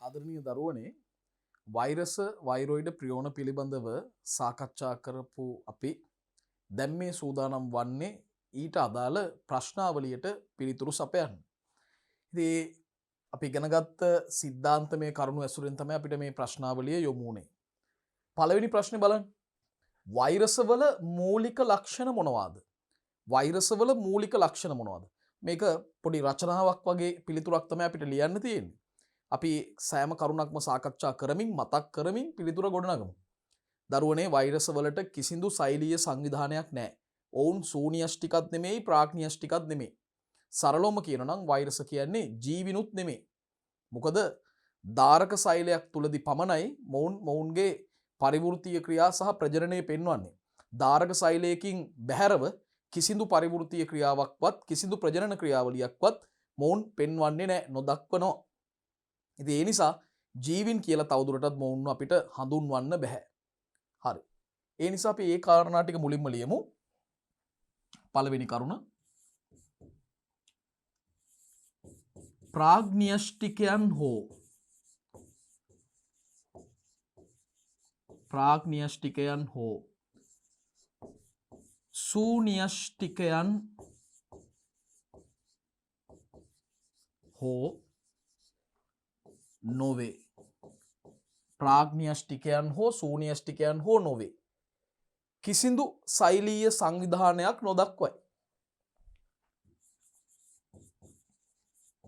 ආදරණීය දරුවනේ වෛරස වෛරොයිඩ ප්‍රියෝණ පිළිබඳව සාකච්ඡා කරපු අපි දැන් මේ සූදානම් වන්නේ ඊට අදාළ ප්‍රශ්නාවලියට පිළිතුරු සපයන්න. ඉතින් අපි ඉගෙනගත්ත සිද්ධාන්තමය කරුණු ඇසුරෙන් තමයි අපිට මේ ප්‍රශ්නාවලිය යොමු වුනේ. පළවෙනි ප්‍රශ්නේ බලන්න. වෛරසවල මූලික ලක්ෂණ මොනවාද? වෛරසවල මූලික ලක්ෂණ මොනවාද? මේක පොඩි රචනාවක් වගේ පිළිතුරක් තමයි අපිට ලියන්න තියෙන්නේ. අපි සෑම කරුණක්ම සාකච්ඡා කරමින් මතක් කරමින් පිළිතුර ගොඩනගමු. දරුවනේ වෛරස වලට කිසිදු ශෛලීය සංවිධානයක් නැහැ. ඔවුන් ශූන්‍යෂ්ටිකත් නෙමෙයි ප්‍රාග්ඥෂ්ටිකත් නෙමෙයි. සරලවම කියනවා නම් වෛරස කියන්නේ ජීවිනුත් නෙමෙයි. මොකද ධාරක ශෛලයක් තුලදී පමණයි මොවුන්ගේ පරිවෘත්තීය ක්‍රියා සහ ප්‍රජනනය පෙන්වන්නේ. ධාරක ශෛලයකින් බැහැරව කිසිදු පරිවෘත්තීය ක්‍රියාවක්වත් කිසිදු ප්‍රජනන ක්‍රියාවලියක්වත් මොවුන් පෙන්වන්නේ නැහැ, නොදක්වනවා. ඉතින් ඒ නිසා ජීවින් කියලා තවදුරටත් මොවුන් අපිට හඳුන්වන්න බෑ. හරි. ඒ නිසා අපි ඒ කාරණා ටික මුලින්ම ලියමු. පළවෙනි කරුණ ප්‍රාග්ඥෂ්ටිකයන් හෝ ශූන්‍යෂ්ටිකයන් හෝ නොවේ. ප්‍රාග්ඥෂ්ටිකයන් හෝ ශූන්‍යෂ්ටිකයන් හෝ නොවේ. කිසිදු ශෛලීය සංවිධානයක් නොදක්වයි.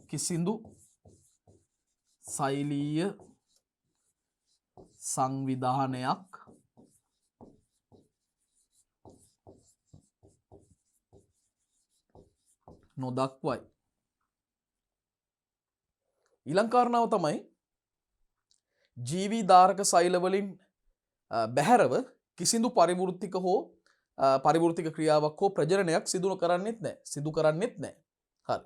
කිසිදු ශෛලීය සංවිධානයක් නොදක්වයි. ඊළඟ කාරණාව තමයි ජීවී ධාරක ශෛල වලින් බැහැරව කිසිදු පරිවෘත්තික හෝ පරිවෘත්තික ක්‍රියාවක් හෝ ප්‍රජනනයක් සිදු කරන්නේත් නැහැ. හරි.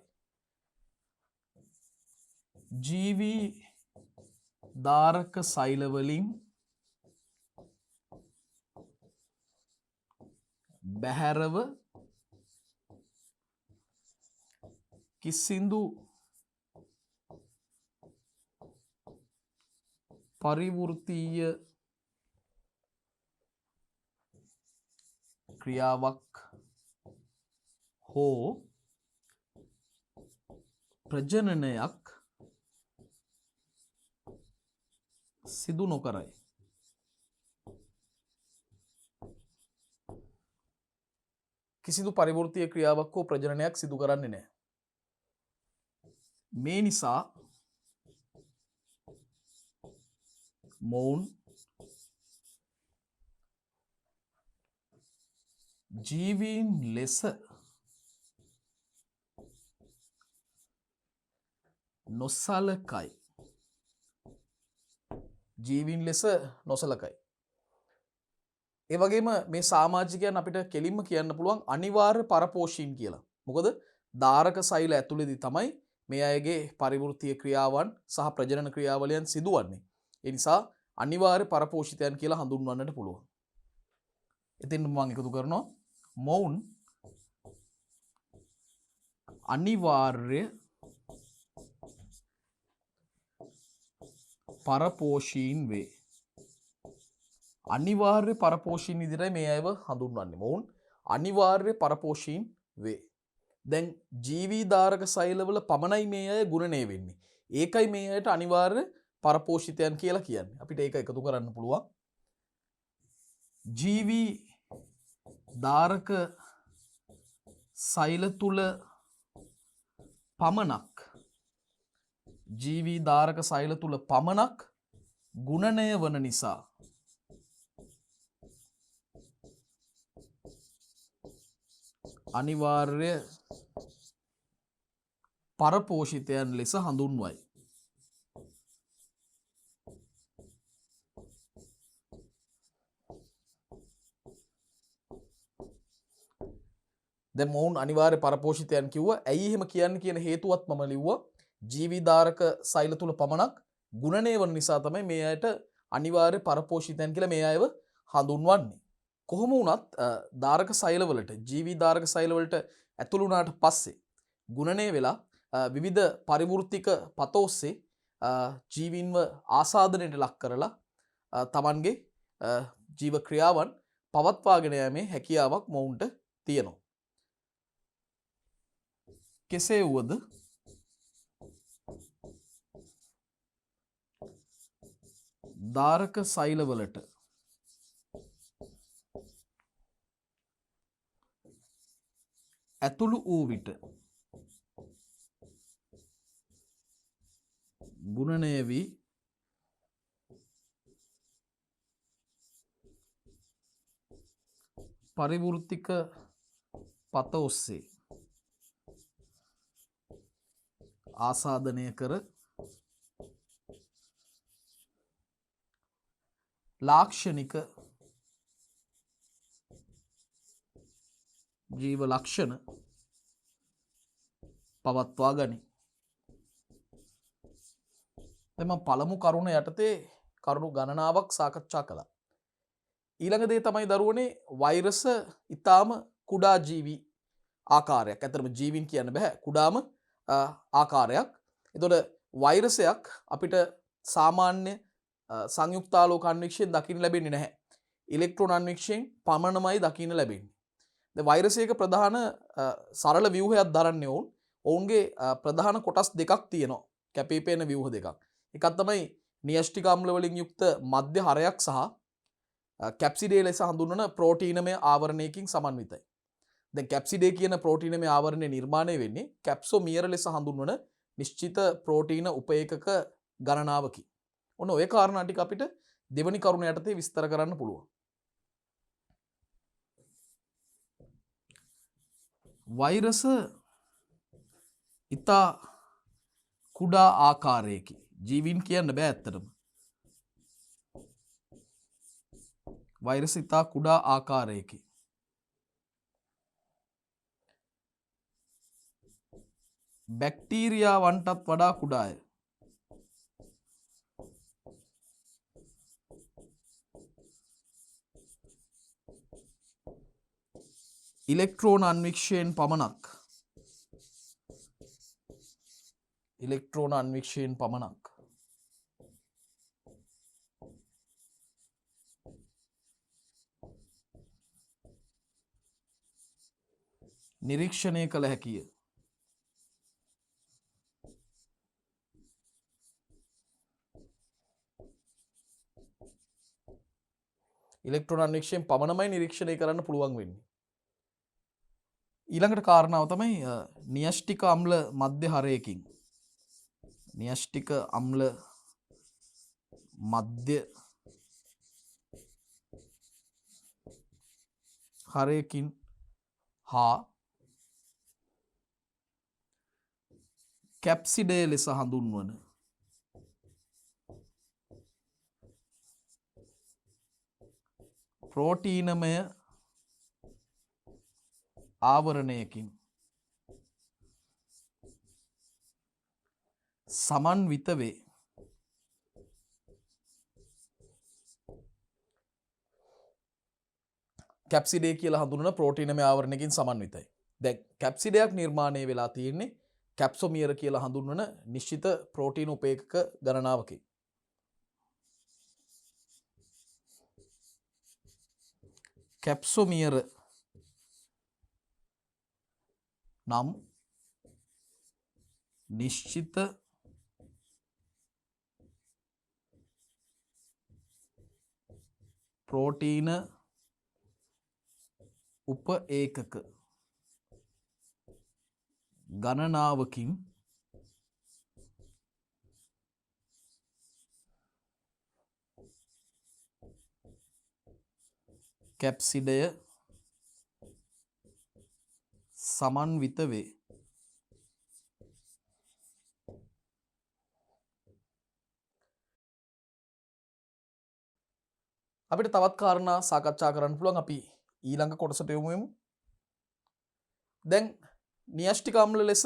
ජීවී ධාරක ශෛල වලින් බැහැරව කිසිදු පරිවෘත්තීය ක්‍රියාවක් හෝ ප්‍රජනනයක් සිදු නොකරයි. කිසිදු පරිවෘත්තීය ක්‍රියාවක් හෝ ප්‍රජනනයක් සිදු කරන්නේ නැහැ. මේ නිසා මොවුන් ජීවීන් ලෙස නොසලකයි. ඒ වගේම මේ සමාජිකයන් අපිට කෙලින්ම කියන්න පුළුවන් අනිවාර්ය පරපෝෂීන් කියලා. මොකද ධාරක ශෛල ඇතුළේදී තමයි මේ අයගේ පරිවෘත්තීය ක්‍රියාවන් සහ ප්‍රජනන ක්‍රියාවලියන් සිදුවන්නේ. ඒ නිසා අනිවාර්ය පරපෝෂිතයන් කියලා හඳුන්වන්නට පුළුවන්. ඉතින් මම එකතු කරනවා මොවුන් අනිවාර්ය පරපෝෂීන් වේ. අනිවාර්ය පරපෝෂීන් විදිහටයි මේ අයව හඳුන්වන්නේ. මොවුන් අනිවාර්ය පරපෝෂීන් වේ. දැන් ජීවී ධාරක ශෛලවල පමණයි මේ අය ගුණණය වෙන්නේ. ඒකයි මේ අයට අනිවාර්ය පරපෝෂිතයන් කියලා කියන්නේ. අපිට ඒක එකතු කරන්න පුළුවන්. ජීවී ධාරක ශෛල තුල පමණක් ගුණණය වන නිසා අනිවාර්ය පරපෝෂිතයන් ලෙස හඳුන්වයි. දැන් මොවුන් අනිවාර්ය පරපෝෂිතයන් කිව්වා. ඇයි එහෙම කියන්නේ කියන හේතුවත් මම ලිව්වා. ජීවී ධාරක ශෛල තුල පමණක් ගුණණය වන නිසා තමයි මේ අයට අනිවාර්ය පරපෝෂිතයන් කියලා මේ අයව හඳුන්වන්නේ. කොහොම වුණත් ධාරක ශෛලවලට ජීවී ධාරක ශෛලවලට ඇතුළු වුණාට පස්සේ ගුණණය වෙලා විවිධ පරිවෘත්තික පත ඔස්සේ ජීවීන්ව ආසාදනයට ලක් කරලා තමන්ගේ ජීව ක්‍රියාවන් පවත්වාගෙන යෑමේ හැකියාවක් මොවුන්ට තියෙනවා. කෙසේ වුවද ධාරක සෛලවලට ඇතුළු වූ විට ගුණනය වී පරිවෘත්තික පත ඔස්සේ ආසාදනය කර ලාක්ෂණික ජීව ලක්ෂණ පවත්වා ගනී. එම පළමු කරුණ යටතේ කරුණු ගණනාවක් සාකච්ඡා කළා. ඊළඟ දේ තමයි දරුවනේ වෛරස ඊටාම කුඩා ජීවි ආකාරයක්. ඇත්තටම ජීවීන් කියන්න බෑ. කුඩාම ආකාරයක්. එතකොට වෛරසයක් අපිට සාමාන්‍ය සංයුක්තාලෝක අන්වීක්ෂයෙන් දකින්න ලැබෙන්නේ නැහැ. ඉලෙක්ට්‍රෝන අන්වීක්ෂයෙන් පමණමයි දකින්න ලැබෙන්නේ. දැන් වෛරසයක ප්‍රධාන සරල ව්‍යුහයක් දරන්නේ ඔවුන්ගේ ප්‍රධාන කොටස් දෙකක් තියෙනවා. කැපී පෙනෙන ව්‍යුහ දෙකක්. එකක් තමයි නියෂ්ටික අම්ල වලින් යුක්ත මධ්‍ය හරයක් සහ කැප්සිඩේ ලෙස හඳුන්වන ප්‍රෝටීනමය ආවරණයකින් සමන්විතයි. දැන් කැප්සිඩේ කියන ප්‍රෝටීනමය ආවරණය නිර්මාණය වෙන්නේ කැප්සෝමියර ලෙස හඳුන්වන නිශ්චිත ප්‍රෝටීන උපේකක ගණනාවකින්. ඔන්න ඔය කාරණා ටික අපිට දෙවනි කරුණ යටතේ විස්තර කරන්න පුළුවන්. වෛරස ඉතා කුඩා ආකාරයකි. ජීවීන් කියන්න බෑ ඇත්තටම. වෛරස ඉතා කුඩා ආකාරයකි. බැක්ටීරියාවන්ටත් වඩා කුඩාය. ඉලෙක්ට්‍රෝන අන්වීක්ෂයෙන් පමණක්. ඉලෙක්ට්‍රෝන අන්වීක්ෂයෙන් පමණක්. නිරීක්ෂණය කළ හැකිය. ඉලෙක්ට්‍රෝන අන්වීක්ෂයෙන් පමණමයි නිරීක්ෂණය කරන්න පුළුවන් වෙන්නේ. ඊළඟට කාරණාව තමයි නියෂ්ටික අම්ල මධ්‍ය හරයකින්. නියෂ්ටික අම්ල මධ්‍ය හරයකින් හා කැප්සිඩේ ලෙස හඳුන්වන ප්‍රෝටීනමය ආවරණයකින් සමන්විත වේ. කැප්සිඩේ කියලා හඳුන්වන ප්‍රෝටීනමය ආවරණයකින් සමන්විතයි. දැන් කැප්සිඩයක් නිර්මාණය වෙලා තියෙන්නේ කැප්සොමියර කියලා හඳුන්වන නිශ්චිත ප්‍රෝටීන උපේකක ගණනාවකින්. කැප්සොමියර නම් නිශ්චිත ප්‍රෝටීන උප ඒකක ගණනාවකින් කැප්සිඩය සමන්විත වේ. අපිට තවත් කාරණා සාකච්ඡා කරන්න පුළුවන්. අපි ඊළඟ කොටසට යමු. දැන් නියෂ්ටික අම්ල ලෙස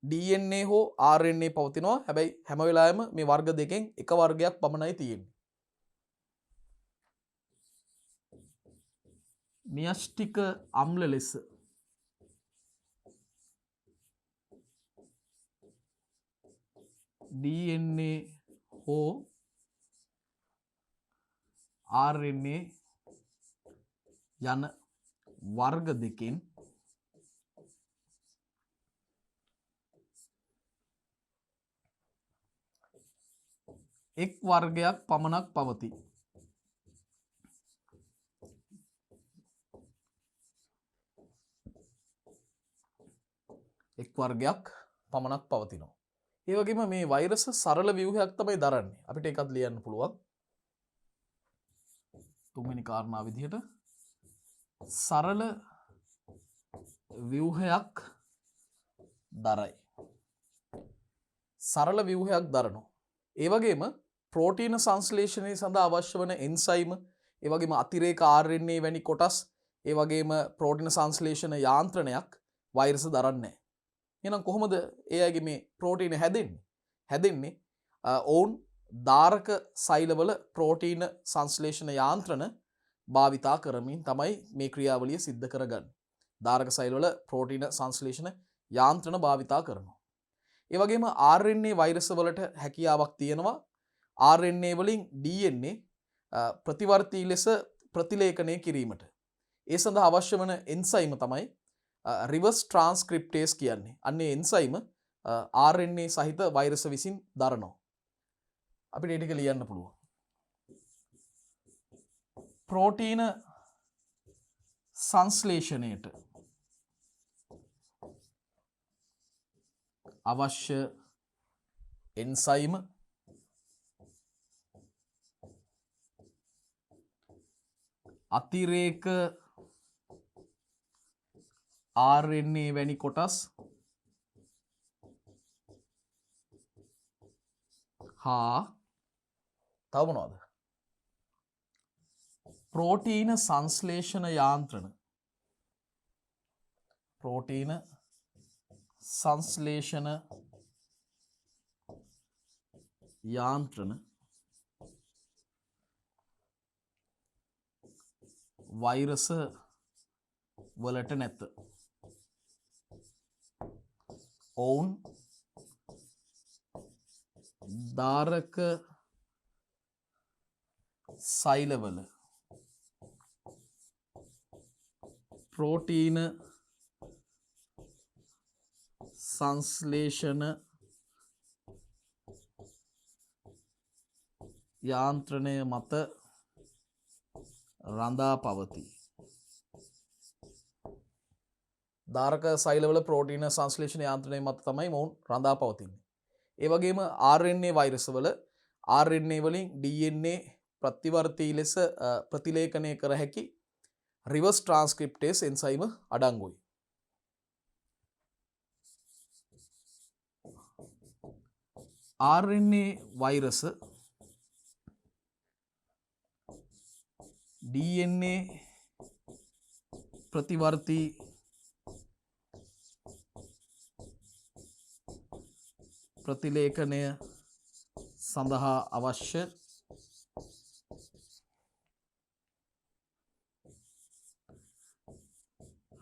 DNA හෝ RNA පවතිනවා. හැබැයි හැම වෙලාවෙම මේ වර්ග දෙකෙන් එක වර්ගයක් පමණයි තියෙන්නේ. නියෂ්ටික අම්ල ලෙස DNA හෝ RNA යන වර්ග දෙකෙන් එක් වර්ගයක් පමණක් පවතී. එක් වර්ගයක් පමණක් පවතිනවා. ඒ වගේම මේ වෛරස් සරල ව්‍යුහයක් තමයි දරන්නේ. අපිට ඒකත් ලියන්න පුළුවන්. තුන්වෙනි කාරණා විදිහට සරල ව්‍යුහයක් දරයි. සරල ව්‍යුහයක් දරනවා. ඒ වගේම ප්‍රෝටීන සංශ්ලේෂණය සඳහා අවශ්‍ය වන එන්සයිම, ඒ වගේම අතිරේක RNA වැනි කොටස්, ඒ වගේම ප්‍රෝටීන සංශ්ලේෂණ යාන්ත්‍රණයක් වෛරස් දරන්නේ නැහැ. එහෙනම් කොහොමද එයාගේ මේ ප්‍රෝටීන හැදෙන්නේ? හැදෙන්නේ ඔවුන් ධාරක සෛලවල ප්‍රෝටීන සංශ්ලේෂණ යාන්ත්‍රණ භාවිතා කරමින් තමයි මේ ක්‍රියාවලිය සිද්ධ කරගන්නේ. ධාරක සෛලවල ප්‍රෝටීන සංශ්ලේෂණ යාන්ත්‍රණ භාවිතා කරනවා. ඒ වගේම RNA වෛරස් වලට හැකියාවක් තියෙනවා RNA වලින් DNA ප්‍රතිවර්තී ලෙස ප්‍රතිලේඛනය කිරීමට. ඒ සඳහා අවශ්‍ය වන එන්සයිම තමයි රිවර්ස් ට්‍රාන්ස්ක්‍රිප්ටේස් කියන්නේ. අන්නේ එන්සයිම RNA සහිත වෛරස විසින් දරනවා. අපිට ඒ ටික ලියන්න පුළුවන්. ප්‍රෝටීන සංශ්ලේෂණයට අවශ්‍ය එන්සයිම අතිරේක RNA වැනි කොටස් හා තව මොනවද? ප්‍රෝටීන සංශ්ලේෂණ යාන්ත්‍රණ. ප්‍රෝටීන සංශ්ලේෂණ යාන්ත්‍රණ වෛරස වලට නැත. ඔවුන් ධාරක සෛලවල ප්‍රෝටීන සංශ්ලේෂණ යාන්ත්‍රණය මත රඳා පවතී. ධාරක සෛලවල ප්‍රෝටීන සංශ්ලේෂණ යාන්ත්‍රණය මත තමයි මොවුන් රඳා පවතින්නේ. ඒ වගේම RNA වෛරස් වල RNA වලින් DNA ප්‍රතිවර්තී ලෙස ප්‍රතිලේඛනය කර හැකි රිවර්ස් ට්‍රාන්ස්ක්‍රිප්ටේස් එන්සයිම අඩංගුයි. RNA වෛරස DNA ප්‍රතිවර්තී ප්‍රතිලේඛනය සඳහා අවශ්‍ය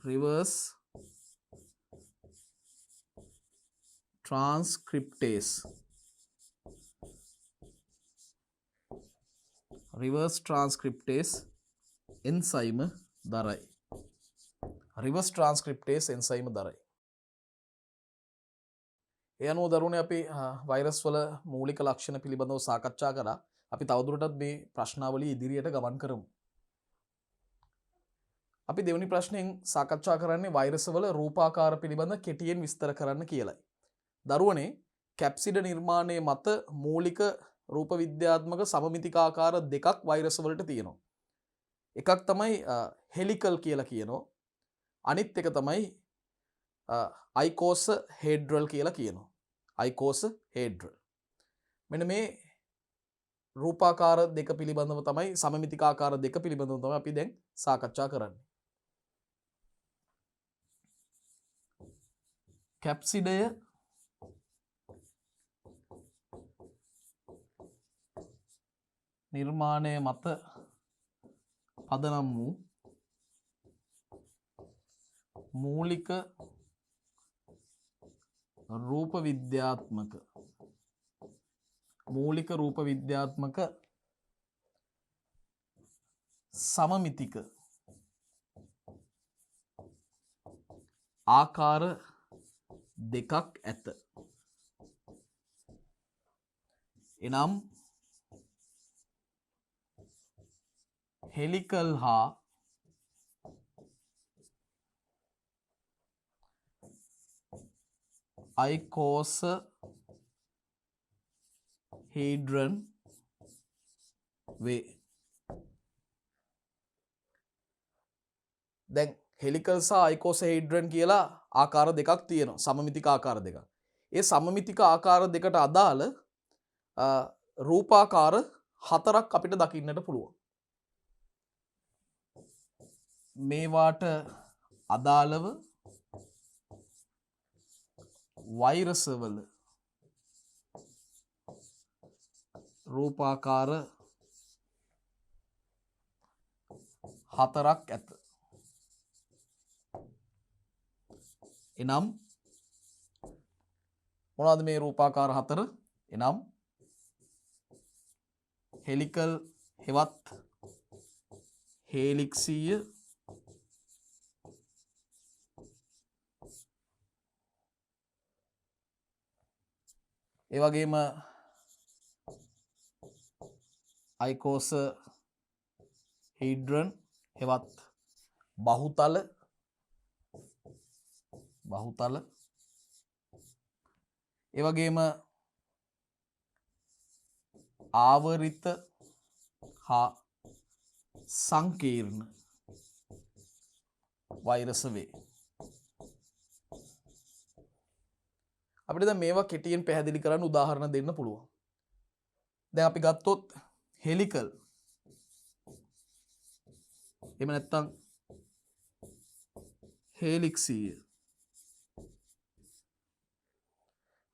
රිවර්ස් ට්‍රාන්ස්ක්‍රිප්ටේස් එන්සයිම දරයි. රිවර්ස් ට්‍රාන්ස්ක්‍රිප්ටේස් එන්සයිම දරයි. ඒ අනුව දරුවනේ අපි වෛරස් වල මූලික ලක්ෂණ පිළිබඳව සාකච්ඡා කරා. අපි තවදුරටත් මේ ප්‍රශ්නාවලිය ඉදිරියට ගමන් කරමු. අපි දෙවෙනි ප්‍රශ්නයෙන් සාකච්ඡා කරන්නේ වෛරස් වල රූපාකාර පිළිබඳ කෙටියෙන් විස්තර කරන්න කියලයි. දරුවනේ කැප්සිඩ නිර්මාණය මත මූලික රූප විද්‍යාත්මක සමමිතිකාකාර දෙකක් වෛරස් වලට තියෙනවා. එකක් තමයි හෙලිකල් කියලා කියනවා. අනිත් එක තමයි අයිකෝස හේඩ්‍රල් කියලා කියනවා. අයිකෝස හේඩ්‍රල්. මෙන්න මේ රූපාකාර දෙක පිළිබඳව තමයි සමමිතිකාකාර දෙක පිළිබඳව තමයි අපි දැන් සාකච්ඡා කරන්නේ. කැප්සිඩය නිර්මාණය මත පදනම් වූ මූලික රූප විද්‍යාත්මක මූලික රූප විද්‍යාත්මක සමමිතික ආකාර දෙකක් ඇත. එනම් හෙලිකල් හා අයිකෝසහීඩ්‍රන් වේ. දැන් හෙලිකල් සහ අයිකෝසහීඩ්‍රන් කියලා ආකාර දෙකක් තියෙනවා. සමමිතික ආකාර දෙකක්. ඒ සමමිතික ආකාර දෙකට අදාළ රූපාකාර 4ක් අපිට දකින්නට පුළුවන්. මේවාට අදාළව වෛරස් වල රූපාකාර 4ක් ඇත. එනම් මොනවද මේ රූපාකාර 4? එනම් හෙලිකල් හෙවත් හේලික්සීය, ඒ වගේම අයිකෝසහීඩ්‍රන් හෙවත් බහුතල ඒ වගේම ආවරිත හා සංකීර්ණ වෛරස වේ. අපිට දැන් මේවා කෙටියෙන් පැහැදිලි කරන්න උදාහරණ දෙන්න පුළුවන්. දැන් අපි ගත්තොත් හෙලිකල්, එහෙම නැත්නම් හේලික්සීය,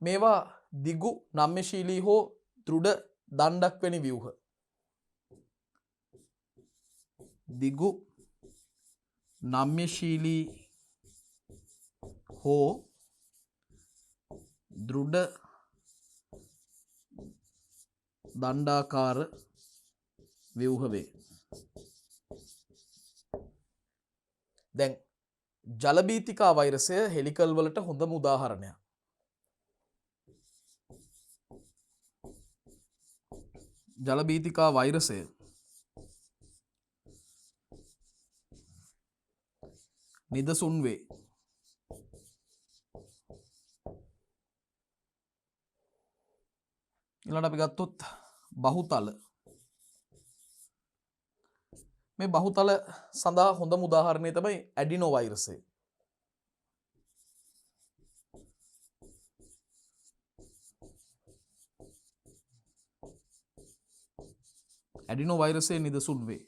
මේවා දිගු නම්‍යශීලී හෝ දෘಢ දණ්ඩක් වැනි ව්‍යුහ. දිගු නම්‍යශීලී හෝ දෘಢ දණ්ඩාකාර ව්‍යුහ වේ. දැන් ජලබීතිකා වෛරසය හෙලිකල් වලට හොඳම උදාහරණයක්. ජලබීතිකා වෛරසය නිදසුන් වේ. ඊළඟට අපි ගත්තොත් බහුතල. මේ බහුතල සඳහා හොඳම උදාහරණය තමයි ඇඩිනෝ වෛරසය. ඇඩිනෝ වෛරසය නිදසුන් වේ.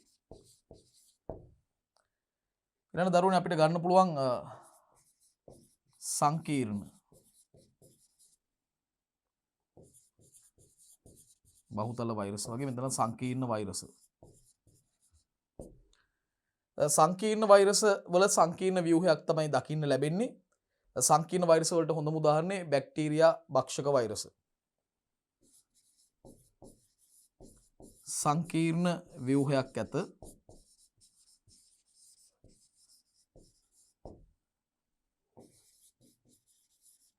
ඊළඟ දරුවනේ අපිට ගන්න පුළුවන් සංකීර්ණ බහුතල වෛරස වගේ මෙතන සංකීර්ණ වෛරස. සංකීර්ණ වෛරස වල සංකීර්ණ ව්‍යුහයක් තමයි දකින්න ලැබෙන්නේ. සංකීර්ණ වෛරස වලට හොඳම උදාහරණය බැක්ටීරියා භක්ෂක වෛරස. සංකීර්ණ ව්‍යුහයක් ඇත.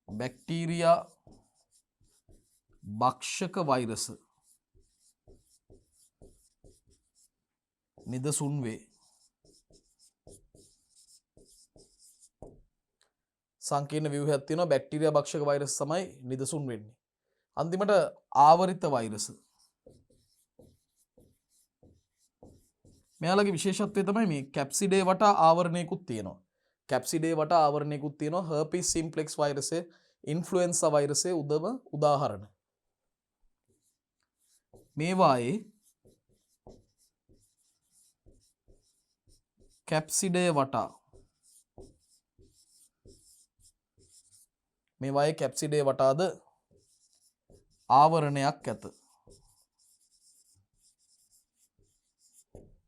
බැක්ටීරියා භක්ෂක වෛරස නිදසුන් වේ. සංකීර්ණ ව්‍යුහයක් තියෙනවා. බැක්ටීරියා භක්ෂක වෛරස් තමයි නිදසුන් වෙන්නේ. අන්තිමට ආවරිත වෛරස. මෙයාලගේ විශේෂත්වය තමයි මේ කැප්සිඩේ වටා ආවරණයකුත් තියෙනවා. කැප්සිඩේ වටා ආවරණයකුත් තියෙනවා. හර්පීස් සිම්ප්ලෙක්ස් වෛරසය, ඉන්ෆ්ලුවෙන්සා වෛරසය උදාහරණ. මේවායේ කැප්සිඩේ වටා මේවායේ කැප්සිඩේ වටාද ආවරණයක් ඇත.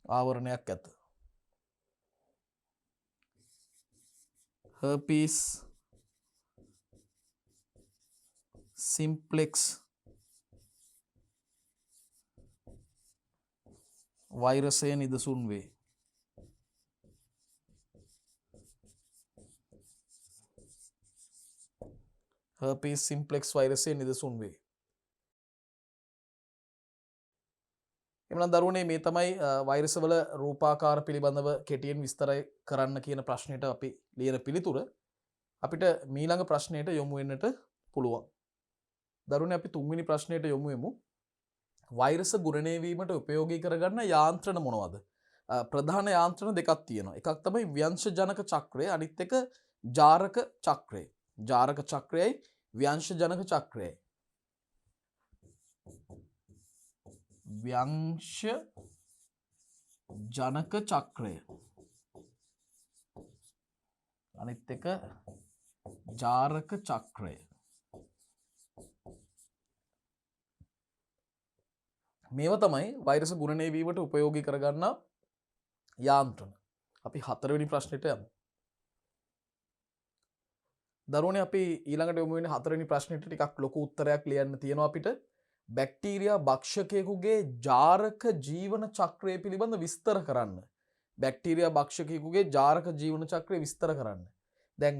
ආවරණයක් ඇත. වෛරසය නිදසුන් වේ. herpes simplex වෛරසය නිදසුන් වේ. එමනම් දරුවනේ මේ තමයි වෛරසවල රූපාකාර පිළිබඳව කෙටියෙන් විස්තර කරන්න කියන ප්‍රශ්නයට අපි ලියන පිළිතුර. අපිට මීළඟ ප්‍රශ්නයට යොමු වෙන්නට පුළුවන්. දරුවනේ අපි තුන්වෙනි ප්‍රශ්නයට යොමු වෙමු. වෛරස ගුණණය වීමට උපයෝගී කරගන්න යාන්ත්‍රණ මොනවද? ප්‍රධාන යාන්ත්‍රණ දෙකක් තියෙනවා. එකක් තමයි ව්‍යංශජනක චක්‍රය, අනිත් එක ජාරක චක්‍රය. ජාරක චක්‍රයයි ව්‍යංශජනක චක්‍රයයි. ව්‍යංශජනක චක්‍රය අනිත් එක ජාරක චක්‍රය. මේවා තමයි වෛරස ගුණණය වීමට උපයෝගී කරගන්නා යාන්ත්‍රණ. අපි හතරවෙනි ප්‍රශ්නෙට යමු. දරුවනේ අපි ඊළඟට යොමු වෙන්නේ හතරවෙනි ප්‍රශ්නෙට ටිකක් ලොකු උත්තරයක් ලියන්න තියෙනවා අපිට. බැක්ටීරියා භක්ෂකයෙකුගේ ජාරක ජීවන චක්‍රය පිළිබඳ විස්තර කරන්න. බැක්ටීරියා භක්ෂකයෙකුගේ ජාරක ජීවන චක්‍රය විස්තර කරන්න. දැන්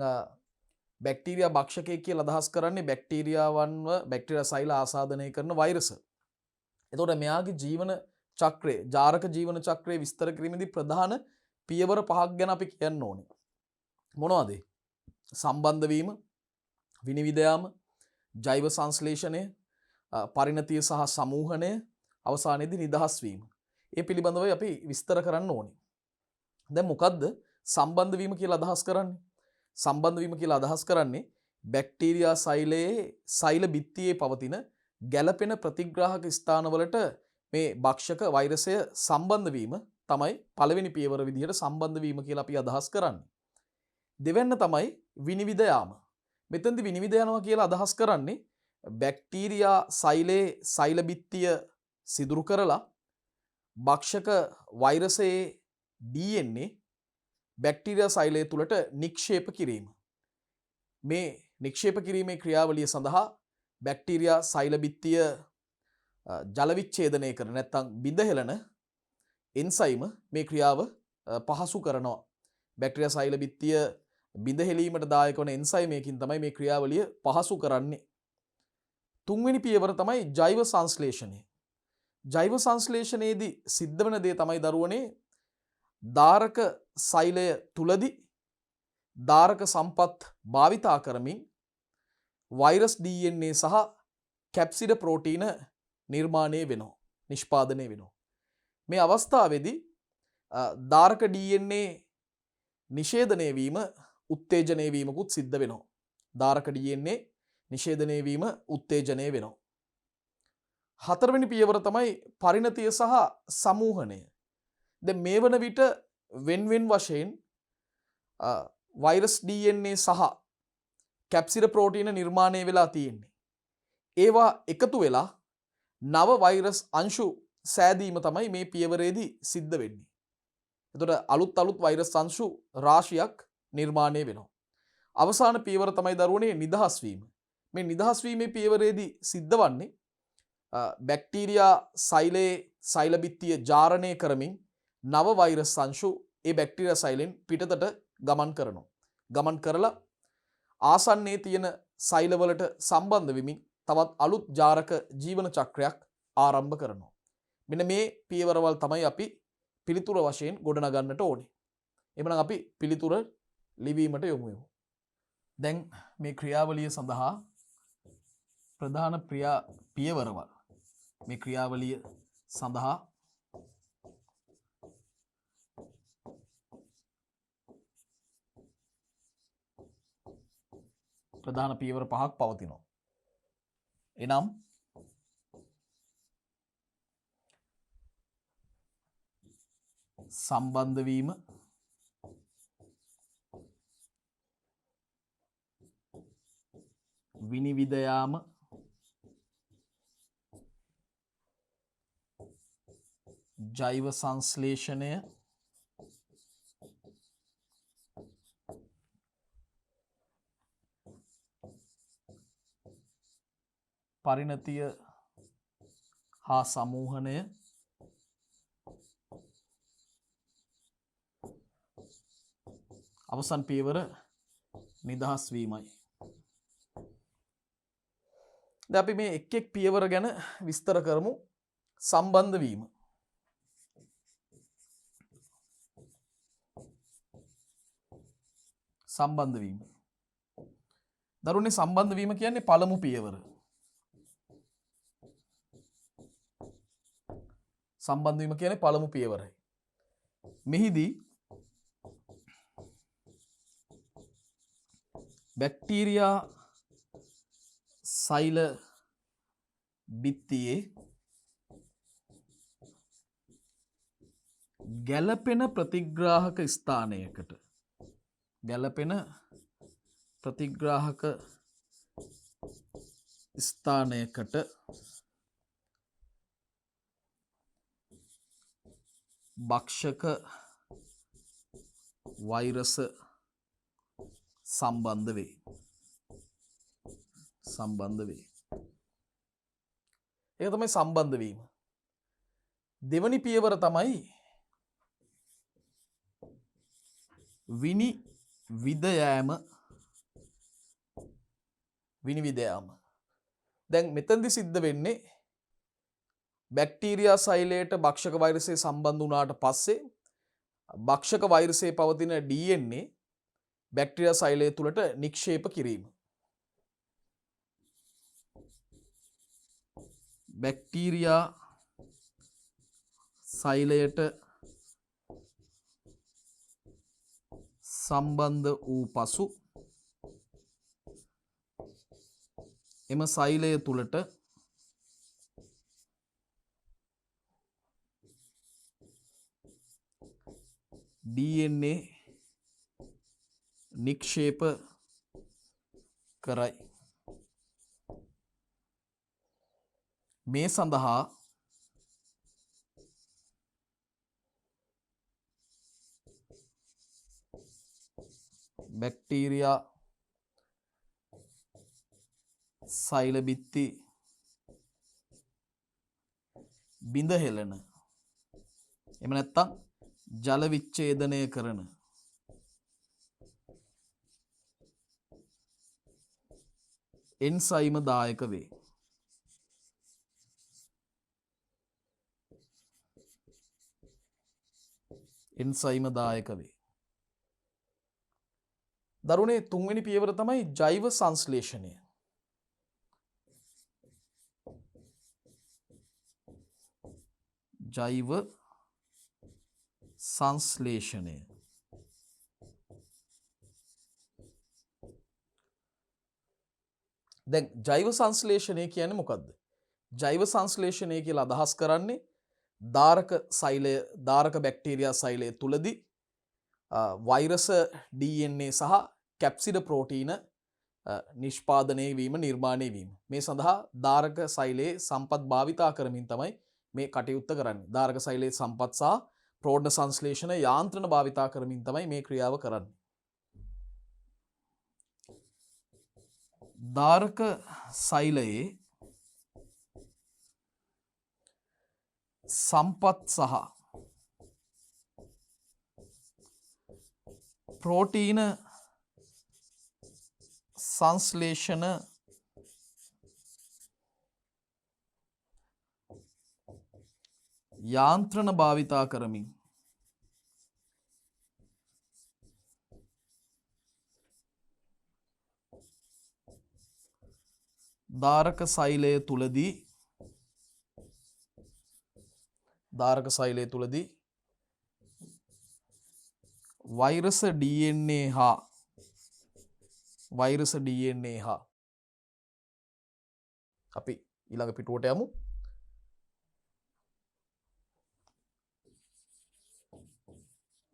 බැක්ටීරියා භක්ෂකයෙක් කියලා අදහස් කරන්නේ බැක්ටීරියාවන්ව බැක්ටීරියා සෛල ආසාදනය කරන වෛරස. එතකොට මෙයාගේ ජීවන චක්‍රය, ජාරක ජීවන චක්‍රය විස්තර කිරීමේදී ප්‍රධාන පියවර පහක් ගැන අපි කියන්න ඕනේ. මොනවද? සම්බන්ධ වීම, විනිවිද යාම, ජෛව සංශ්ලේෂණය, පරිණතිය සහ සමූහණය, අවසානයේදී නිදහස් වීම. ඒ පිළිබඳව අපි විස්තර කරන්න ඕනේ. දැන් මොකද්ද සම්බන්ධ වීම කියලා අදහස් කරන්නේ? සම්බන්ධ වීම කියලා අදහස් කරන්නේ බැක්ටීරියා සෛලයේ සෛල බිත්තියේ පවතින ගැළපෙන ප්‍රතිග්‍රාහක ස්ථානවලට මේ භක්ෂක වෛරසය සම්බන්ධ වීම තමයි පළවෙනි පියවර විදිහට සම්බන්ධ වීම කියලා අපි අදහස් කරන්නේ. දෙවැන්න තමයි විනිවිද යාම. මෙතෙන්දි විනිවිද යනවා කියලා අදහස් කරන්නේ බැක්ටීරියා සෛලයේ සෛල බිත්තිය සිදුරු කරලා භක්ෂක වෛරසයේ DNA බැක්ටීරියා සෛලය තුළට නික්ෂේප කිරීම. මේ නික්ෂේප කිරීමේ ක්‍රියාවලිය සඳහා බැක්ටීරියා සෛල බිත්තිය ජල විච්ඡේදනය කරන නැත්නම් බිඳ හෙළන එන්සයිම මේ ක්‍රියාව පහසු කරනවා. බැක්ටීරියා සෛල බිත්තිය බිඳ හෙළීමට දායක වන එන්සයිමයකින් තමයි මේ ක්‍රියාවලිය පහසු කරන්නේ. තුන්වෙනි පියවර තමයි ජෛව සංශ්ලේෂණය. ජෛව සංශ්ලේෂණයේදී සිද්ධ වෙන දේ තමයි දරුවනේ දාරක සෛලය තුලදී දාරක සම්පත් භාවිතා කරමින් වෛරස් DNA සහ කැප්සිඩ ප්‍රෝටීන නිර්මාණය වෙනවා, නිෂ්පාදනය වෙනවා. මේ අවස්ථාවේදී දාරක DNA නිෂේධනය වීම, උත්තේජනය වීමකුත් සිද්ධ වෙනවා. දාරක DNA නිෂේධනය වීම, උත්තේජනය වෙනවා. හතරවෙනි පියවර තමයි පරිණතිය සහ සමූහණය. දැන් මේ වන විට වෙන්වෙන් වශයෙන් වෛරස් DNA සහ කැප්සිඩ ප්‍රෝටීන නිර්මාණය වෙලා තියෙන්නේ. ඒවා එකතු වෙලා නව වෛරස් අංශු සෑදීම තමයි මේ පියවරේදී සිද්ධ වෙන්නේ. එතකොට අලුත් වෛරස් අංශු රාශියක් නිර්මාණය වෙනවා. අවසාන පියවර තමයි දරුවනේ නිදහස් වීම. මේ නිදහස් වීමේ පියවරේදී සිද්ධ වන්නේ බැක්ටීරියා සෛලයේ සෛල බිත්තිය ජාරණය කරමින් නව වෛරස් අංශු ඒ බැක්ටීරියා සෛලෙන් පිටතට ගමන් කරනවා. ගමන් කරලා ආසන්නයේ තියෙන සෛලවලට සම්බන්ධ වෙමින් තවත් අලුත් ජාරක ජීවන චක්‍රයක් ආරම්භ කරනවා. මෙන්න මේ පියවරවල් තමයි අපි පිළිතුර වශයෙන් ගොඩනගන්නට ඕනේ. එhmenan අපි පිළිතුර ලිවීමට යොමු වෙමු. දැන් මේ ක්‍රියාවලිය සඳහා ප්‍රධාන පියවරවල් මේ ක්‍රියාවලිය සඳහා ප්‍රධාන පියවර පහක් පවතිනවා. එනම් සම්බන්ධ වීම, විනිවිද යාම, ජෛව සංශ්ලේෂණය, පරිණතිය හා සමූහණය, අවසන් පියවර නිදහස් වීමයි. දැන් අපි මේ එක් එක් පියවර ගැන විස්තර කරමු. සම්බන්ධ වීම. සම්බන්ධ වීම. දරුවනේ සම්බන්ධ වීම කියන්නේ පළමු පියවර. සම්බන්ධ වීම කියන්නේ පළමු පියවරයි. මෙහිදී බැක්ටීරියා සෛල බිත්තියේ ගැළපෙන ප්‍රතිග්‍රාහක ස්ථානයකට භක්ෂක වෛරස සම්බන්ධ වේ. ඒක තමයි සම්බන්ධ වීම. දෙවනි පියවර තමයි විනිවිද යාම. දැන් මෙතනදි සිද්ධ වෙන්නේ බැක්ටීරියා සෛලයට භක්ෂක වෛරසය සම්බන්ධ වුණාට පස්සේ භක්ෂක වෛරසයේ පවතින DNA බැක්ටීරියා සෛලය තුළට නික්ෂේප කිරීම. බැක්ටීරියා සෛලයට සම්බන්ධ වූ පසු එම සෛලය තුළට DNA නික්ෂේප කරයි. මේ සඳහා බැක්ටීරියා සෛල බිත්ති බිඳ හෙළන එහෙම නැත්නම් ජල විච්ඡේදනය කරන එන්සයිම දායක වේ. දරුවනේ තුන්වෙනි පියවර තමයි ජෛව සංශ්ලේෂණය. දැන් ජෛව සංශ්ලේෂණය කියන්නේ මොකද්ද? ජෛව සංශ්ලේෂණය කියලා අදහස් කරන්නේ ධාරක බැක්ටීරියා සෛලය තුලදී වෛරස DNA සහ කැප්සිඩ ප්‍රෝටීන නිෂ්පාදනය වීම නිර්මාණය වීම. මේ සඳහා ධාරක සෛලයේ සම්පත් භාවිතා කරමින් තමයි මේ කටයුත්ත කරන්නේ. ධාරක සෛලයේ සම්පත් සහ ප්‍රෝඩන සංශ්ලේෂණ යාන්ත්‍රණ භාවිතා කරමින් තමයි මේ ක්‍රියාව කරන්නේ. ධාරක සෛලයේ සම්පත් සහ ප්‍රෝටීන සංශ්ලේෂණ යාන්ත්‍රණ භාවිතා කරමින් ධාරක සෛලය තුලදී වෛරස DNA හා අපි ඊළඟ පිටුවට යමු.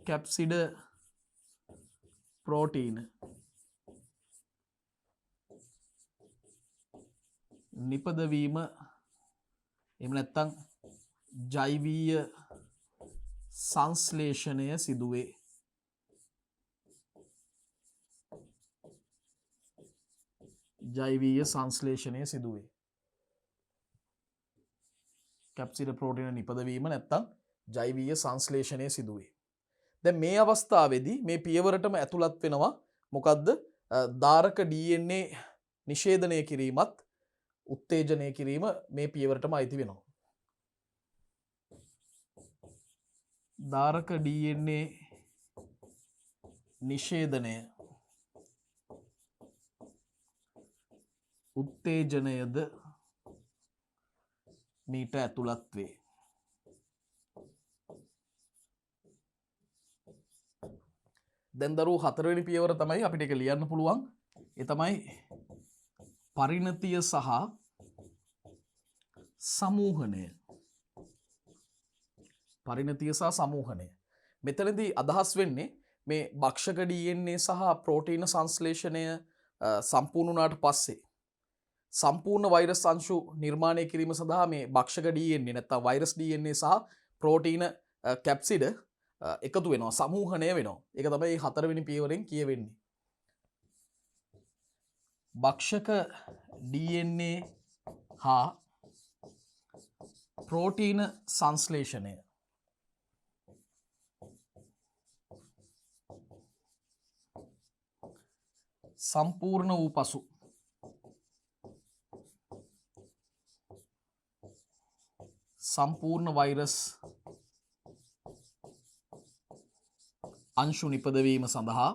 කැප්සිඩ ප්‍රෝටීන නිපදවීම එහෙම නැත්නම් ජෛවීය සංශ්ලේෂණය සිදුවේ. කැප්සිඩ ප්‍රෝටීන නිපදවීම නැත්නම් ජෛවීය සංශ්ලේෂණය සිදුවේ. දැන් මේ අවස්ථාවේදී මේ පියවරටම ඇතුළත් වෙනවා මොකද්ද? දාරක DNA නිෂේධනය කිරීමත් උත්තේජනය කිරීම මේ පියවරටම අයිති වෙනවා. දාරක DNA නිෂේධනය උත්තේජනයද මීට ඇතුළත් වේ. දැන් දරුවෝ හතරවෙනි පියවර තමයි අපිට ඒක ලියන්න පුළුවන්. ඒ තමයි පරිණතිය සහ සමූහනය. පරිණතිය සහ සමූහනය. මෙතනදී අදහස් වෙන්නේ මේ භක්ෂක DNA සහ ප්‍රෝටීන සංශ්ලේෂණය සම්පූර්ණ වුණාට පස්සේ සම්පූර්ණ වෛරස් අංශු නිර්මාණය කිරීම සඳහා මේ භක්ෂක DNA නැත්නම් වෛරස් DNA සහ ප්‍රෝටීන කැප්සිඩ එකතු වෙනවා, සමූහනය වෙනවා. ඒක තමයි හතරවෙනි පියවරෙන් කියවෙන්නේ. භක්ෂක DNA හා ප්‍රෝටීන සංශ්ලේෂණය සම්පූර්ණ වූ පසු සම්පූර්ණ වෛරස් අංශු නිපදවීම සඳහා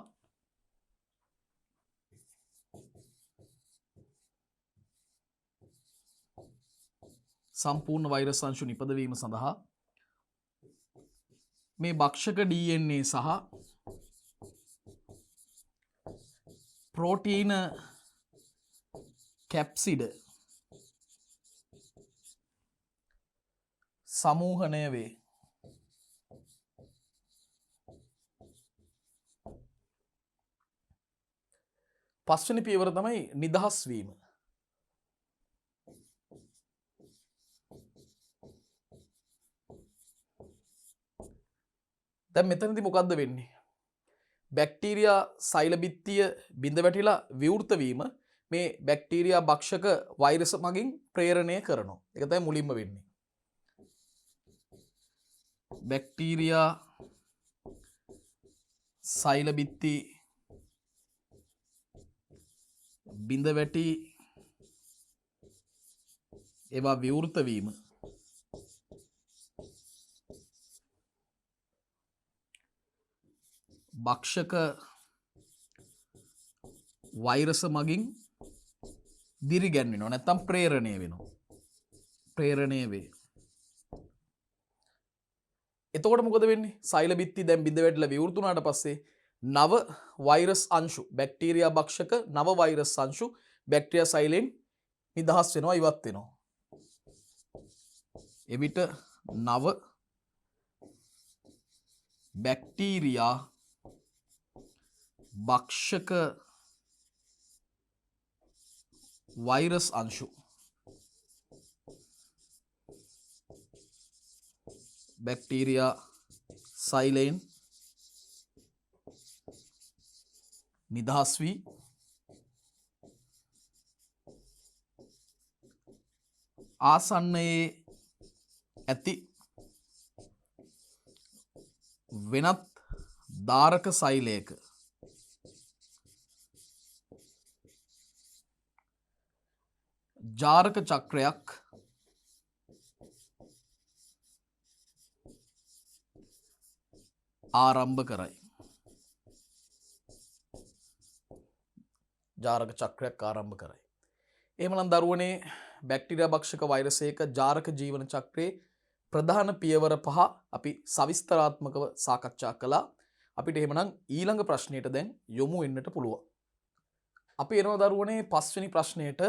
සම්පූර්ණ වෛරස් අංශු නිපදවීම සඳහා මේ භක්ෂක DNA සහ ප්‍රෝටීන කැප්සිඩ සමූහනය වේ. පස්වෙනි පියවර තමයි නිදහස් වීම. දැන් මෙතනදී මොකද්ද වෙන්නේ? බැක්ටීරියා සෛල බිත්තිය බිඳ වැටිලා විවෘත වීම මේ බැක්ටීරියා භක්ෂක වෛරස මගින් ප්‍රේරණය කරනවා. ඒක තමයි මුලින්ම වෙන්නේ. බැක්ටීරියා සෛල බිත්ති බිඳ වැටි ඒවා විවෘත වීම භක්ෂක වෛරස මගින් දිරිගැන්වෙනවා, නැත්නම් ප්‍රේරණය වෙනවා. ප්‍රේරණය වේ. එතකොට මොකද වෙන්නේ? සෛල බිත්ති දැන් බිඳ වැටිලා විවෘත වුණාට පස්සේ නව වෛරස් අංශු, බැක්ටීරියා භක්ෂක නව වෛරස් අංශු බැක්ටීරියා සෛලෙන් නිදහස් වෙනවා, ඉවත් වෙනවා. එවිට නව බැක්ටීරියා භක්ෂක වෛරස් අංශු බැක්ටීරියා සෛලයෙන් නිදහස් වී ආසන්නයේ ඇති වෙනත් දාරක සෛලයක ජාරක චක්‍රයක් ආරම්භ කරයි. ජාරක චක්‍රයක් ආරම්භ කරයි. එහෙමනම් දරුවනේ බැක්ටීරියා භක්ෂක වෛරසයක ජාරක ජීවන චක්‍රයේ ප්‍රධාන පියවර 5 අපි සවිස්තරාත්මකව සාකච්ඡා කළා. අපිට එහෙමනම් ඊළඟ ප්‍රශ්නයට දැන් යොමු වෙන්නට පුළුවන්. අපි එනවා දරුවනේ 5 වෙනි ප්‍රශ්නයට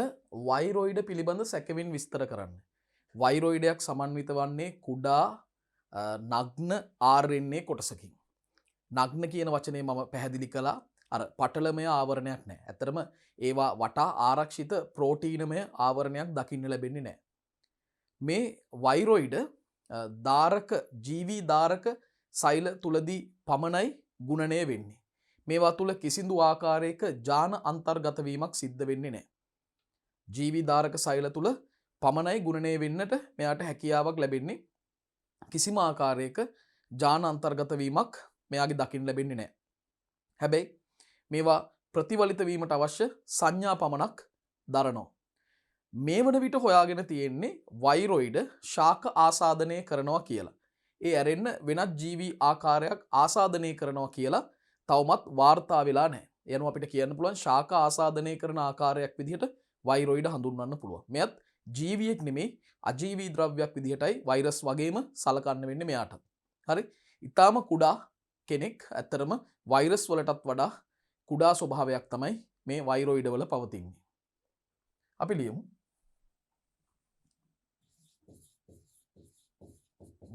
වෛරොයිඩ පිළිබඳ සැකෙමින් විස්තර කරන්න. වෛරොයිඩයක් සමන්විත වන්නේ කුඩා නග්න RNA කොටසකින්. නග්න කියන වචනේ මම පැහැදිලි කළා. අර පටලමය ආවරණයක් නැහැ. ඇත්තටම ඒවා වටා ආරක්ෂිත ප්‍රෝටීනමය ආවරණයක් දකින්න ලැබෙන්නේ නැහැ. මේ වෛරොයිඩ දාරක ජීවී දාරක සෛල තුලදී පමණයි ගුණණය වෙන්නේ. මේවා තුල කිසිදු ආකාරයක ජාන අන්තර්ගත වීමක් සිද්ධ වෙන්නේ නැහැ. ජීවී දාරක සෛල තුල පමණයි ගුණණය වෙන්නට මෙයාට හැකියාවක් ලැබෙන්නේ. කිසිම ආකාරයක ජාන අන්තර්ගත වීමක් මෙයාගේ දකින්න ලැබෙන්නේ නැහැ. හැබැයි මේවා ප්‍රතිවලිත වීමට අවශ්‍ය සංඥා පමණක් දරනවා. මේ වන විට හොයාගෙන තියෙන්නේ වෛරොයිඩ ශාක ආසාදනය කරනවා කියලා. ඒ ඇරෙන්න වෙනත් ජීවී ආකාරයක් ආසාදනය කරනවා කියලා තවමත් වාර්තා වෙලා නැහැ. එයනම් අපිට කියන්න පුළුවන් ශාක ආසාදනය කරන ආකාරයක් විදිහට වෛරොයිඩ හඳුන්වන්න පුළුවන්. මෙයත් ජීවියෙක් නෙමෙයි අජීවී ද්‍රව්‍යයක් විදිහටයි වෛරස් වගේම සලකන්න වෙන්නේ මෙයාටත්. හරි? ඊටාම කුඩා කෙනෙක්. ඇත්තරම වෛරස් වලටත් වඩා කුඩා ස්වභාවයක් තමයි මේ වෛරොයිඩ වල පවතින්නේ. අපි ලියමු.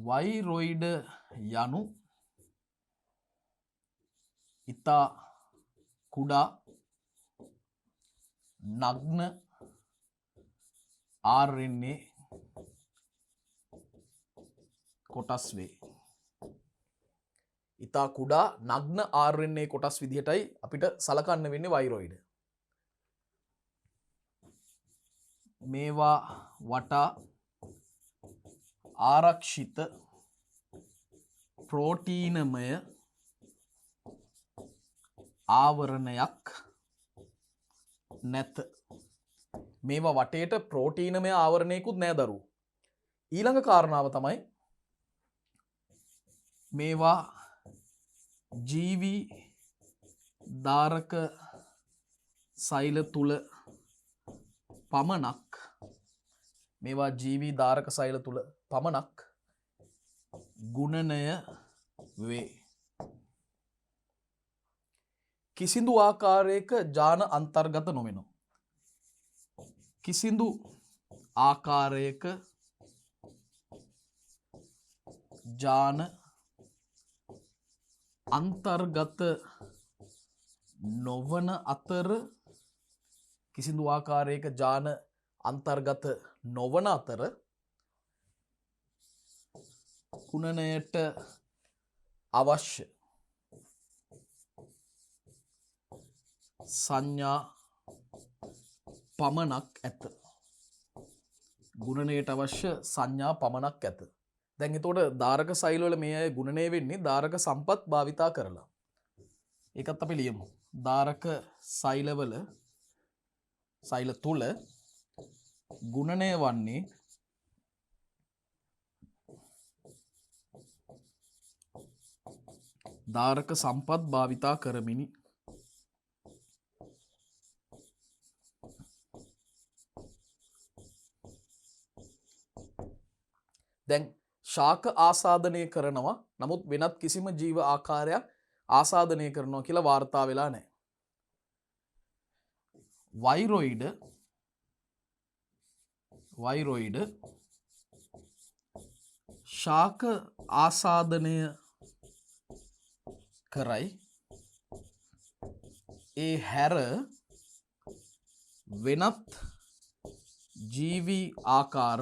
වෛරොයිඩ යනු ඉතා කුඩා නග්න RNA කොටස් වේ. ඉතා කුඩා නග්න RNA කොටස් විදිහටයි අපිට සලකන්න වෙන්නේ වෛරොයිඩ. මේවා වටා ආරක්ෂිත ප්‍රෝටීනමය ආවරණයක් නැත. මේවා වටේට ප්‍රෝටීනමය ආවරණයකුත් නෑ දරුවෝ. ඊළඟ කාරණාව තමයි මේවා ජීවී ධාරක සෛල තුල පමණක් මේවා ජීවී ධාරක සෛල තුල පමණක් ගුණනය වේ. කිසිදු ආකාරයක ජාන අන්තර්ගත නොවෙනවා. කිසිදු ආකාරයක ජාන අන්තර්ගත නොවන අතර කිසිදු ආකාරයක ජාන අන්තර්ගත නොවන අතර කුණනයට අවශ්‍ය සංඥා පමණක් ඇත. ගුණනයට අවශ්‍ය සංඥා පමණක් ඇත. දැන් එතකොට ධාරක සෛල වල මේ අය ගුණනය වෙන්නේ ධාරක සම්පත් භාවිතා කරලා. ඒකත් අපි ලියමු. ධාරක සෛලවල සෛල තුල ගුණනය වන්නේ ධාරක සම්පත් භාවිතා කරමිනි. දැන් ශාක ආසාදනය කරනවා. නමුත් වෙනත් කිසිම ජීව ආකාරයක් ආසාදනය කරනවා කියලා වාර්තා වෙලා නැහැ. වෛරොයිඩ ශාක ආසාදනය කරයි. ඒ හැර වෙනත් ජීවී ආකාර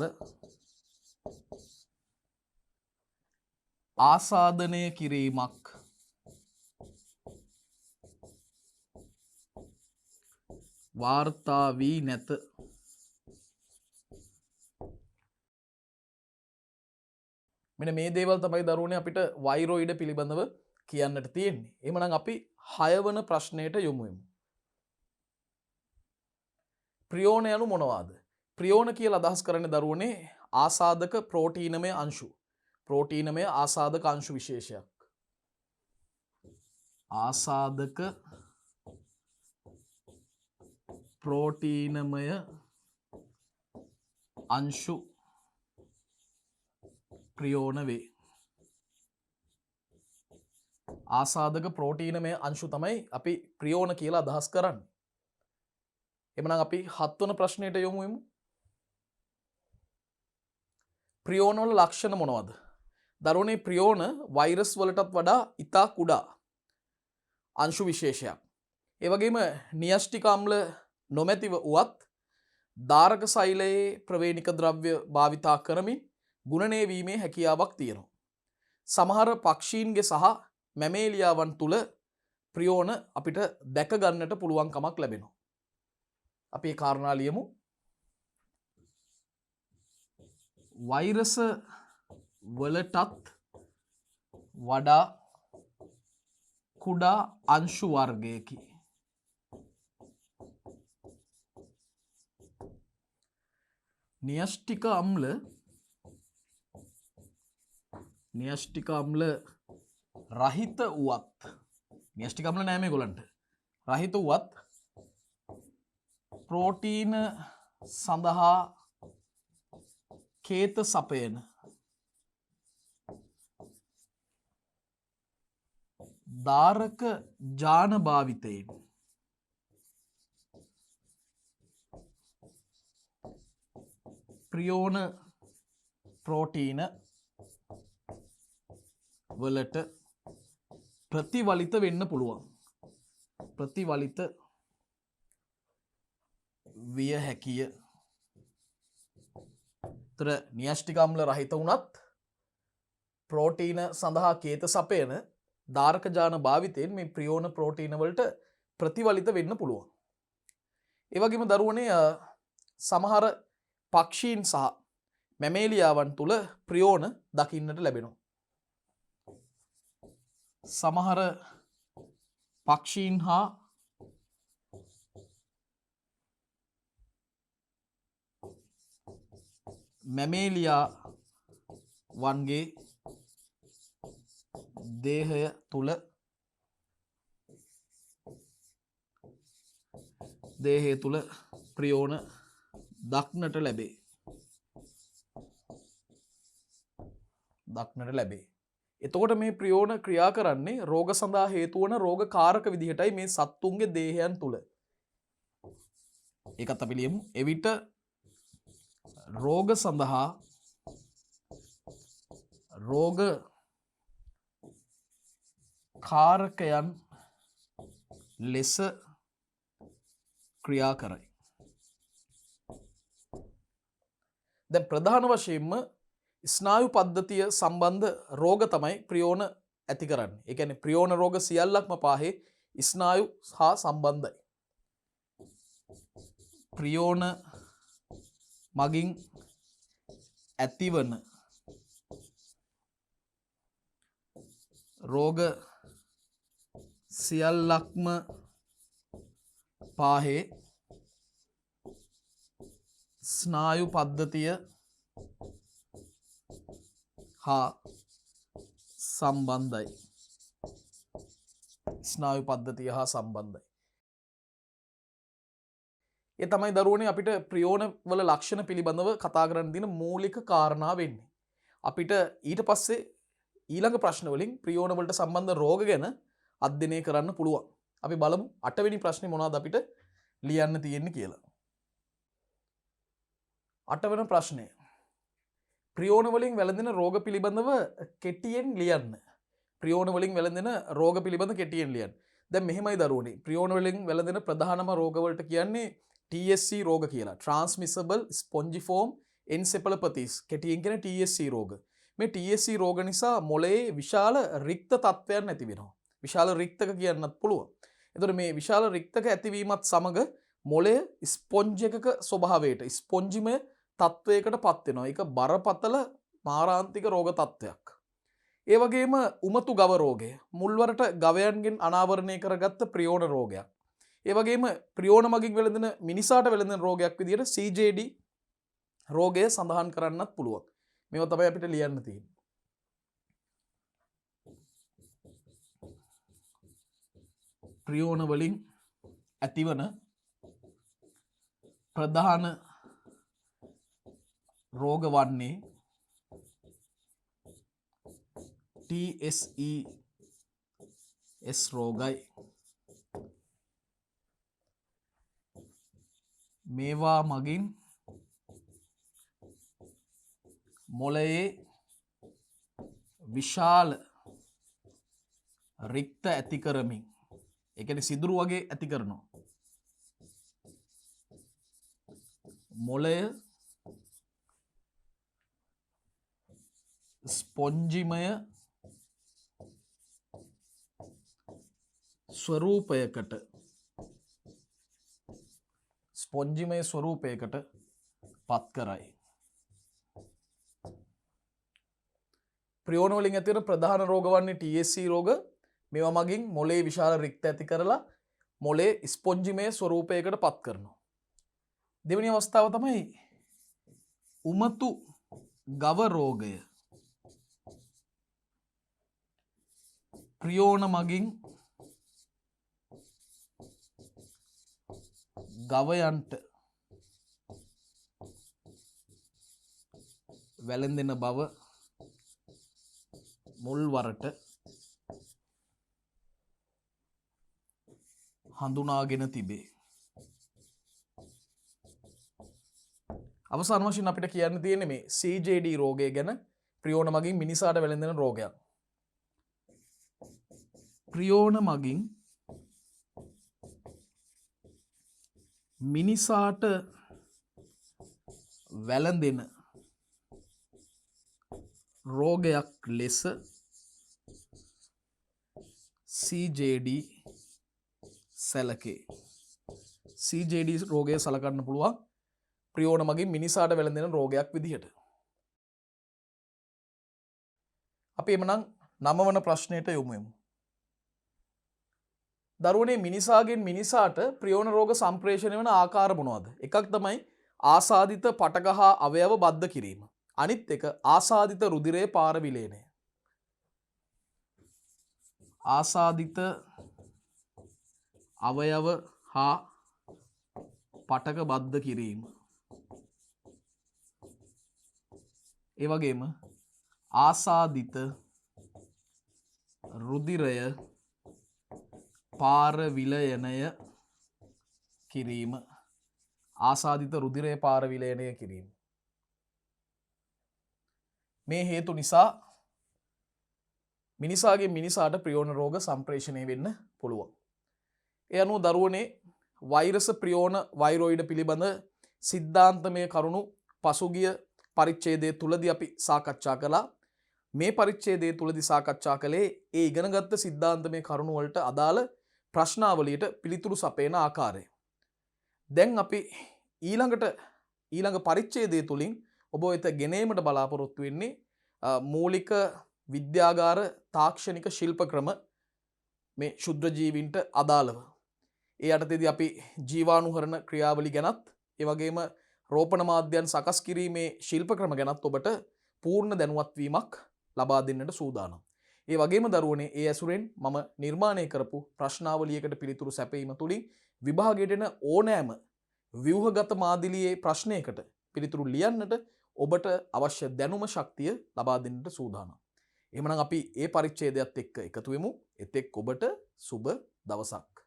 ආසාදනය කිරීමක් වාර්තා වී නැත. මෙන්න මේ දේවල් තමයි දරුවනේ අපිට වෛරොයිඩ පිළිබඳව කියන්නට තියෙන්නේ. එහෙමනම් අපි 6 වන ප්‍රශ්නයට යමු. ප්‍රියෝන යනු මොනවාද? ප්‍රියෝන කියලා අදහස් කරන්නේ දරුවනේ ආසාදක ප්‍රෝටීනමය අංශු. ප්‍රෝටීනමය ආසාදක අංශු විශේෂයක්. ආසාදක ප්‍රෝටීනමය අංශු ප්‍රියෝන වේ. ආසාදක ප්‍රෝටීනමය අංශු තමයි අපි ප්‍රියෝන කියලා අදහස් කරන්නේ. එමනම් අපි 7 වන ප්‍රශ්නයට යමු. ප්‍රියෝන වල ලක්ෂණ මොනවද? දරුවනේ ප්‍රියෝන වෛරස් වලටත් වඩා ඉතා කුඩා අංශු විශේෂයක්. ඒ වගේම නියෂ්ටික අම්ල නොමැතිව උවත් ධාරක සෛලයේ ප්‍රවේණික ද්‍රව්‍ය භාවිතා කරමින් ගුණනය වීමේ හැකියාවක් තියෙනවා. සමහර පක්ෂීන්ගේ සහ මැමේලියාවන් තුල ප්‍රියෝන අපිට දැක ගන්නට පුළුවන්කමක් ලැබෙනවා. අපි ඒ කාරණා ලියමු. වෛරස වලටත් වඩා කුඩා අංශු වර්ගයකි. න්‍යෂ්ටික අම්ල රහිත වුවත් න්‍යෂ්ටික අම්ල නෑ මේගොල්ලන්ට රහිත වුවත් ප්‍රෝටීන සඳහා කේත සපයන ධාරක ජාන භාවිතයෙන් ප්‍රියෝන ප්‍රෝටීන වලට ප්‍රතිවලිත වෙන්න පුළුවන්. ප්‍රතිවලිත විය හැකිය. තර න්‍යෂ්ටික අම්ල රහිත වුණත් ප්‍රෝටීන සඳහා කේත සපයන ධාරක ජාන භාවිතයෙන් මේ ප්‍රියෝන ප්‍රෝටීන වලට ප්‍රතිවලිත වෙන්න පුළුවන්. ඒ වගේම දරුවනේ සමහර පක්ෂීන් සහ මැමේලියාවන් තුල ප්‍රියෝන දකින්නට ලැබෙනවා. සමහර පක්ෂීන් හා මැමේලියා වන්ගේ දේහය තුල ප්‍රියෝන දක්නට ලැබේ. එතකොට මේ ප්‍රියෝන ක්‍රියා කරන්නේ රෝග සඳහා හේතු වන රෝග කාරක විදිහටයි මේ සත්තුන්ගේ දේහයන් තුල. ඒකත් අපි ලියමු. එවිට රෝග සඳහා රෝග කාරකයන් ලෙස ක්‍රියා කරයි. දැන් ප්‍රධාන වශයෙන්ම ස්නායු පද්ධතිය සම්බන්ධ රෝග තමයි ප්‍රියෝන ඇති කරන්නේ. ඒ කියන්නේ ප්‍රියෝන රෝග සියල්ලක්ම පාහේ ස්නායු හා සම්බන්ධයි. ප්‍රියෝන මගින් ඇතිවන රෝග සියල්ලක්ම පාහේ ස්නායු පද්ධතිය හා සම්බන්ධයි. ස්නායු පද්ධතිය හා සම්බන්ධයි. ඒ තමයි දරුවනේ අපිට ප්‍රියෝන වල ලක්ෂණ පිළිබඳව කතා කරන්න දින මූලික කාරණා වෙන්නේ. අපිට ඊට පස්සේ ඊළඟ ප්‍රශ්න වලින් ප්‍රියෝන වලට සම්බන්ධ රෝග ගැන අධ්‍යයනය කරන්න පුළුවන්. අපි බලමු 8 වෙනි ප්‍රශ්නේ මොනවද අපිට ලියන්න තියෙන්නේ කියලා. 8 වෙනි ප්‍රශ්නය. ප්‍රියෝන වලින් වැළඳෙන රෝග පිළිබඳව කෙටියෙන් ලියන්න. ප්‍රියෝන වලින් වැළඳෙන රෝග පිළිබඳ කෙටියෙන් ලියන්න. දැන් මෙහෙමයි දරුවනේ. ප්‍රියෝන වලින් වැළඳෙන ප්‍රධානම රෝග වලට කියන්නේ TSC රෝග කියලා. Transmissible Spongiform Encephalopathies. කෙටියෙන් කියන TSC රෝග. මේ TSC රෝග නිසා මොළයේ විශාල රික්ත තත්ත්වයන් ඇති වෙනවා. විශාල රික්තක කියන්නත් පුළුවන්. එතකොට මේ විශාල රික්තක ඇතිවීමත් සමග මොළය ස්පොන්ජ් එකක ස්වභාවයට ස්පොන්ජිමය තත්ත්වයකට පත් වෙනවා. ඒක බරපතල මාරාන්තික රෝග තත්ත්වයක්. ඒ වගේම උමතු ගව රෝගය මුල්වරට ගවයන්ගෙන් අනාවරණය කරගත්ත ප්‍රියෝන රෝගයක්. ඒ වගේම ප්‍රියෝන මගින් වැළඳෙන මිනිසාට වැළඳෙන රෝගයක් විදිහට CJD රෝගය සඳහන් කරන්නත් පුළුවන්. මේවා තමයි අපිට ලියන්න තියෙන්නේ. ප්‍රියෝන වලින් ඇතිවන ප්‍රධාන රෝග වන්නේ TSES රෝගයි. මේවා මගින් මොළයේ විශාල රික්ත ඇති කරමින්, ඒ කියන්නේ සිදුරු වගේ ඇති කරනවා. මොළය ස්පොන්ජිමය ස්වරූපයකට පත් කරයි. ප්‍රියෝන වලින් ඇතිවන ප්‍රධාන රෝග වන්නේ TSC රෝග. මේවා මගින් මොලේ විශාල රික්ත ඇති කරලා මොලේ ස්පොන්ජිමය ස්වරූපයකට පත් කරනවා. දෙවැනි අවස්ථාව තමයි උමතු ගව රෝගය. ප්‍රියෝණ මගින් ගවයන්ට වැළඳෙන බව මුල්වරට හඳුනාගෙන තිබේ. අවසාන වශයෙන් අපිට කියන්න තියෙන්නේ මේ CJD රෝගය ගැන. ප්‍රියෝණ මගින් මිනිසාට වැළඳෙන රෝගයක්. ප්‍රියෝණ මගින් මිනිසාට වැළඳෙන රෝගයක් ලෙස CJD සැලකේ. CJD රෝගය සලකන්න පුළුවන් ප්‍රියෝණ මගින් මිනිසාට වැළඳෙන රෝගයක් විදිහට. අපි එමනම් 9 වන ප්‍රශ්නයට යොමු වෙමු. දරුවනේ මිනිසාගෙන් මිනිසාට ප්‍රියෝණ රෝග සම්ප්‍රේෂණය වන ආකාර මොනවද? එකක් තමයි ආසාදිත පටක හා අවයව බද්ධ කිරීම. අනිත් එක ආසාදිත රුධිරයේ පාර විලයනය. ආසාදිත අවයව හා පටක බද්ධ කිරීම. ඒ වගේම ආසාදිත රුධිරය පාර විලයනය කිරීම. ආසාදිත රුධිරයේ පාර විලයනය කිරීම. මේ හේතු නිසා මිනිසාගේ මිනිසාට ප්‍රියෝණ රෝග සම්ප්‍රේෂණය වෙන්න පුළුවන්. ඒ අනුව දරුවනේ වෛරස ප්‍රියෝණ වෛරෝයිඩ පිළිබඳ සිද්ධාන්තමය කරුණු පසුගිය පරිච්ඡේදය තුලදී අපි සාකච්ඡා කළා. මේ පරිච්ඡේදය තුලදී සාකච්ඡා කළේ ඒ ඉගෙනගත්ත සිද්ධාන්තමය කරුණු වලට අදාළ ප්‍රශ්නාවලියට පිළිතුරු සපයන ආකාරය. දැන් අපි ඊළඟ පරිච්ඡේදය තුලින් ඔබ වෙත ගෙනීමට බලාපොරොත්තු වෙන්නේ මූලික විද්‍යාගාර තාක්ෂණික ශිල්ප ක්‍රම මේ ශුද්‍ර ජීවීන්ට අදාළව. ඒ යටතේදී අපි ජීවාණුහරණ ක්‍රියාවලි ගැනත් ඒ වගේම රෝපණ මාධ්‍යයන් සකස් කිරීමේ ශිල්ප ක්‍රම ගැනත් ඔබට පූර්ණ දැනුවත් වීමක් ලබා දෙන්නට සූදානම්. ඒ වගේම දරුවනේ ඒ ඇසුරෙන් මම නිර්මාණය කරපු ප්‍රශ්නාවලියකට පිළිතුරු සැපීම තුලින් විභාගයට එන ඕනෑම ව්‍යුහගත මාදිලියේ ප්‍රශ්නයකට පිළිතුරු ලියන්නට ඔබට අවශ්‍ය දැනුම ශක්තිය ලබා දෙන්නට සූදානම්. එහෙමනම් අපි ඒ පරිච්ඡේදයත් එක්ක එකතු වෙමු. එතෙක් ඔබට සුබ දවසක්.